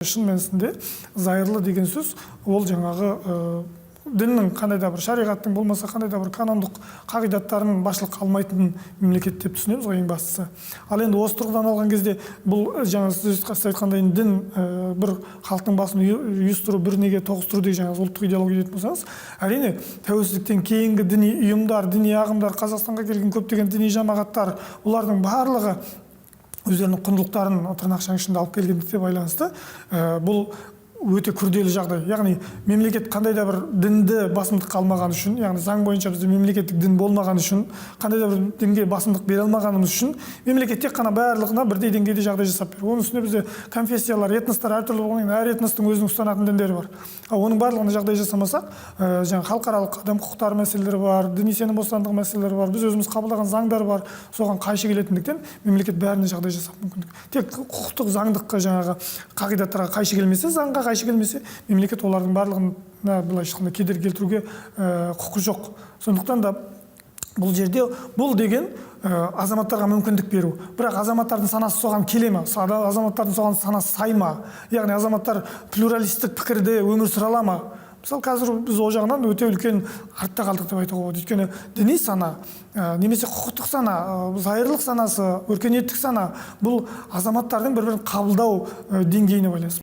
Шын мәнісінде зайырлы деген сөз ол жаңағы діннің қандай да бір шариғаттың болмаса қандай да бір канондық қағидаттарын басшылыққа алмайтын мемлекет деп түсінеміз ғой ең бастысы. Ал енді осы тұрғыдан алған кезде бұл жаңа сіз айтқандай дін бір халықтың басын ұйыстыру, бір неге тоғыстыру деген жаңағы ұлттық идеология дейтін болсаңыз, әрине тәуелсіздіктен кейінгі діни ұйымдар, діни ағымдар, Қазақстанға келген көптеген діни жамағаттар, олардың барлығы өздерінің құндылықтарын тырнақшаның ішінде алып келгендікке байланысты бұл өте күрделі жағдай. Яғни мемлекет қандай да бір дінді басымдыққа алмаған үшін, яғни заң бойынша бізде мемлекеттік дін болмаған үшін, қандай да бір дінге басымдық бере алмағанымыз үшін мемлекет тек қана барлығына бірдей деңгейде жағдай жасап береді. Оның үстіне бізде конфессиялар, этностар әртүрлі болғаннан әр этностың өзінің ұстанатын діндері бар. Оның барлығына жағдай жасамасақ, жаңа халықаралық адам құқықтары мәселелері бар, діни сенім бостандығы мәселелері бар, біз өзіміз қабылдаған заңдар бар, соған қайшы келетіндіктен мемлекет бәріне жағдай жасап мүмкіндік. Тек құқықтық заңдыққа жаңағы қағидаттарға қайшы келмесе, заңға қайшы келмесе, мемлекет олардың барлығына былайша айтқанда кедергі келтіруге құқы жоқ. Сондықтан да бұл жерде бұл деген азаматтарға мүмкіндік беру. Бірақ азаматтардың санасы соған келе ме? Азаматтардың соған санасы сай ма? Яғни азаматтар плюралистік пікірде өмір сүре ала ма? Мысалы, қазір біз ол жағынан өте үлкен артта қалдық деп айтуға болады. Өйткені діни сана, немесе құқықтық сана, зайырлық санасы, өркениеттік сана бұл азаматтардың бір-бірін қабылдау деңгейіне байланысты.